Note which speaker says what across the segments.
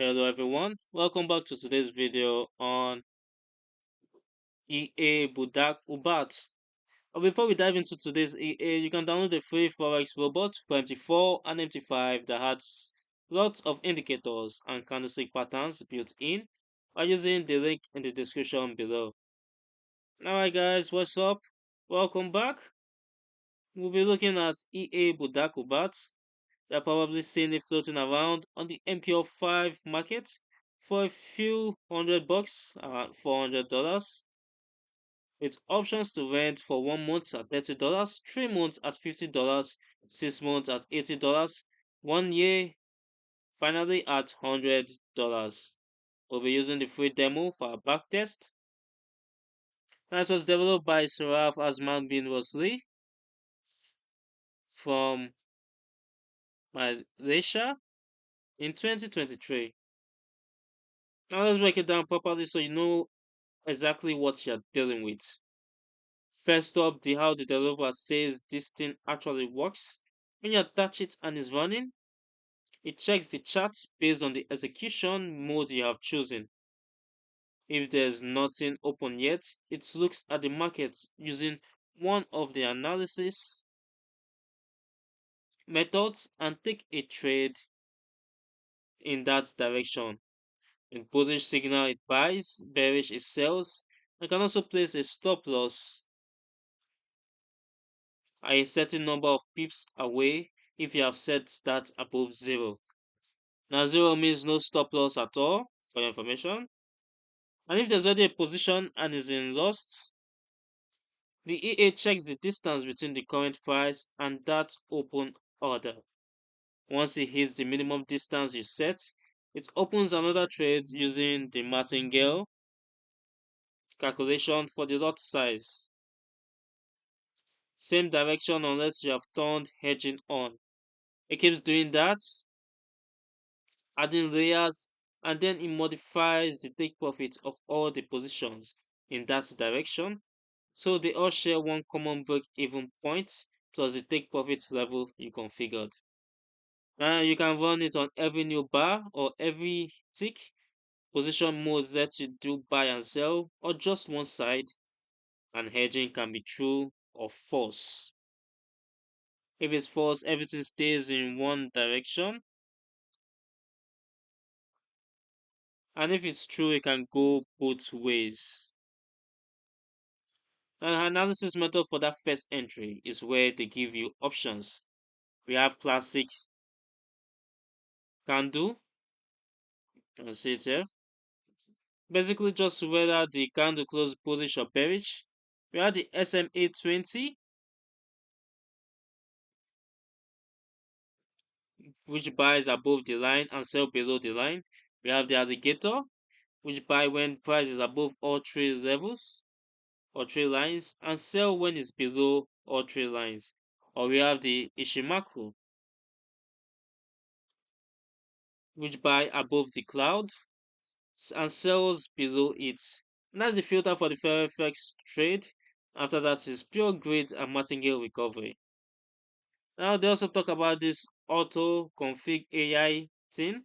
Speaker 1: Hello everyone, welcome back to today's video on EA Budak Ubat. But before we dive into today's EA, you can download the free Forex robot for MT4 and MT5 that has lots of indicators and candlestick patterns built in by using the link in the description below. Alright guys, what's up? Welcome back. We'll be looking at EA Budak Ubat. You're probably seeing it floating around on the MPO5 market for a few $100, around $400, with options to rent for 1 month at $30, 3 months at $50, 6 months at $80, 1 year finally at $100. We'll be using the free demo for our backtest. That was developed by Saraf Azman bin Rosli from Malaysia in 2023. Now let's break it down properly so you know exactly what you're dealing with. First up, how the developer says this thing actually works. When you attach it and it's running, it checks the chart based on the execution mode you have chosen. If there's nothing open yet, it looks at the market using one of the analysis methods and take a trade in that direction. In bullish signal, it buys, bearish, it sells, and can also place a stop loss a certain number of pips away if you have set that above 0. Now 0 means no stop loss at all for your information. And if there's already a position and is in lost, the EA checks the distance between the current price and that open order. Once it hits the minimum distance you set, it opens another trade using the Martingale calculation for the lot size. Same direction unless you have turned hedging on. It keeps doing that, adding layers, and then it modifies the take profit of all the positions in that direction, so they all share one common break-even point plus the take profit level you configured. Now you can run it on every new bar or every tick. Position modes let you do buy and sell or just one side, and hedging can be true or false. If it's false, everything stays in one direction, and if it's true, it can go both ways. An analysis method for that first entry is where they give you options. We have classic candle, you can see it here. Basically just whether the candle closed bullish or bearish. We have the SMA 20, which buys above the line and sell below the line. We have the Alligator, which buy when price is above all three levels or three lines and sell when it's below all three lines. Or we have the Ichimoku, which buy above the cloud and sells below it. And that's the filter for the Forex trade. After that is pure greed and martingale recovery. Now they also talk about this auto config AI thing.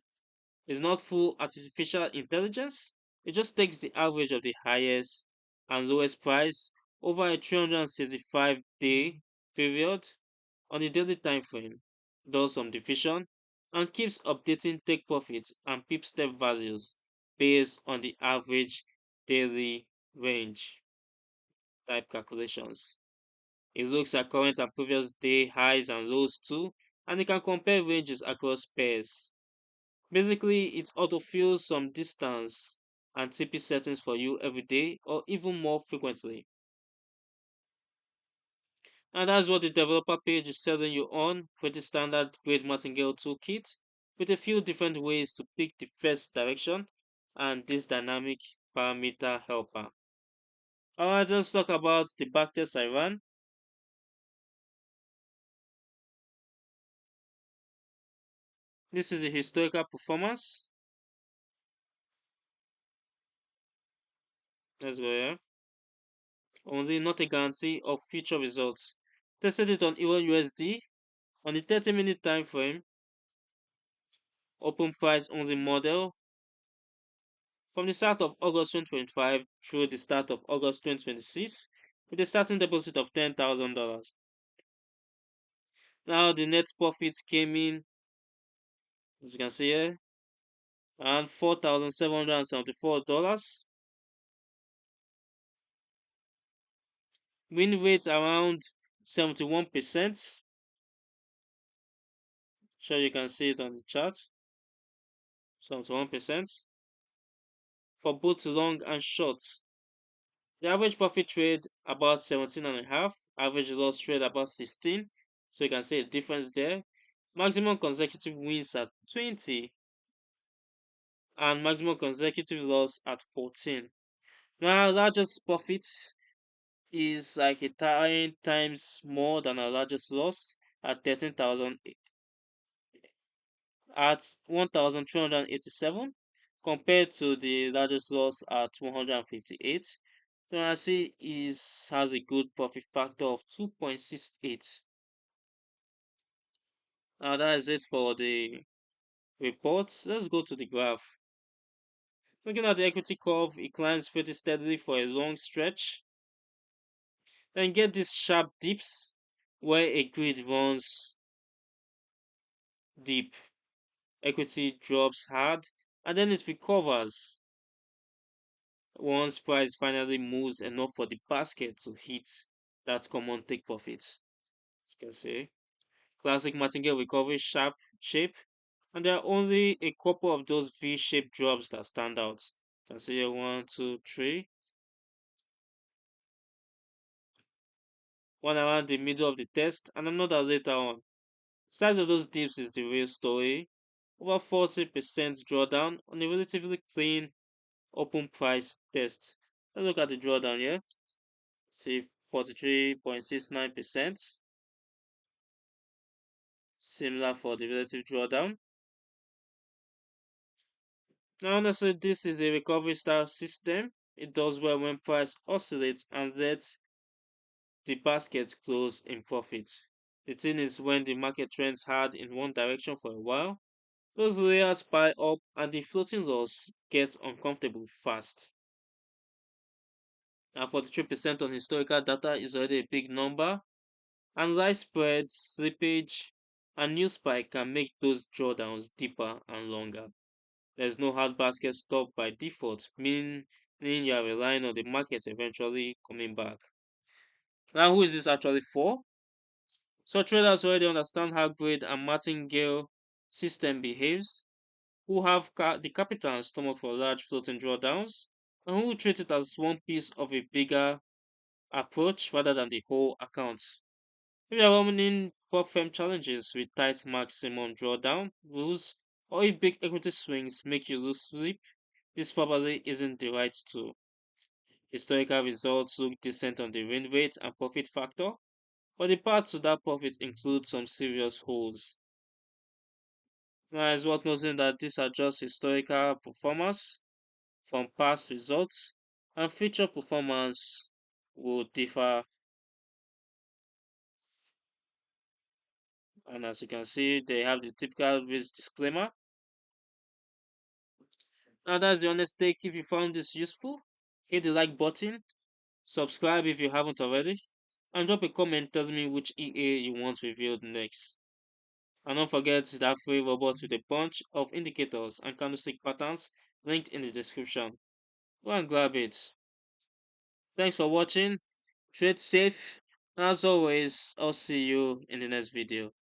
Speaker 1: It's not full artificial intelligence. It just takes the average of the highest and lowest price over a 365-day period on the daily time frame, does some division, and keeps updating take profit and pip step values based on the average daily range type calculations. It looks at current and previous day highs and lows too, and it can compare ranges across pairs. Basically, it autofills some distance and TP settings for you every day or even more frequently. And that's what the developer page is selling you on with the standard grade martingale toolkit with a few different ways to pick the first direction and this dynamic parameter helper. Alright, let's talk about the backtest I ran. This is a historical performance. Let's go here. Only not a guarantee of future results. Tested it on EURUSD on the 30-minute time frame. Open price only model from the start of August 2025 through the start of August 2026 with a starting deposit of $10,000. Now the net profit came in, as you can see here, around $4,774. Win rate around 71%. Sure, you can see it on the chart. 71% for both long and short. The average profit trade about 17 and a half. Average loss trade about 16. So you can see a difference there. Maximum consecutive wins at 20 and maximum consecutive loss at 14. Now, our largest profit is like a 10 times more than our largest loss at 13,000 at 1,387 compared to the largest loss at 158. So I see is has a good profit factor of 2.68. Now that is it for the report. Let's go to the graph. Looking at the equity curve, it climbs pretty steadily for a long stretch. Then get these sharp dips where a grid runs deep. Equity drops hard and then it recovers once price finally moves enough for the basket to hit that common take profit. As you can see, classic martingale recovery sharp shape, and there are only a couple of those V-shaped drops that stand out. You can see here 1, 2, 3. One around the middle of the test and another later on. Size of those dips is the real story. Over 40% drawdown on a relatively clean open price test. Let's look at the drawdown here. See 43.69%. Similar for the relative drawdown. Now honestly, this is a recovery style system. It does well when price oscillates and lets the basket close in profit. The thing is when the market trends hard in one direction for a while, those layers pile up and the floating loss gets uncomfortable fast. Now 43% on historical data is already a big number, and live spreads, slippage, and new spike can make those drawdowns deeper and longer. There's no hard basket stop by default, meaning you are relying on the market eventually coming back. Now, who is this actually for? So traders already understand how grid and martingale system behaves, who have the capital and stomach for large floating drawdowns, and who treat it as one piece of a bigger approach rather than the whole account. If you are running prop firm challenges with tight maximum drawdown rules, or if big equity swings make you lose sleep, this probably isn't the right tool. Historical results look decent on the win rate and profit factor, but the path to that profit includes some serious holes. Now it's worth noting that these are just historical performance from past results, and future performance will differ. And as you can see, they have the typical risk disclaimer. Now that's the honest take. If you found this useful, hit the like button, subscribe if you haven't already, and drop a comment telling me which EA you want reviewed next. And don't forget that free robot with a bunch of indicators and candlestick patterns linked in the description. Go and grab it. Thanks for watching. Trade safe. And as always, I'll see you in the next video.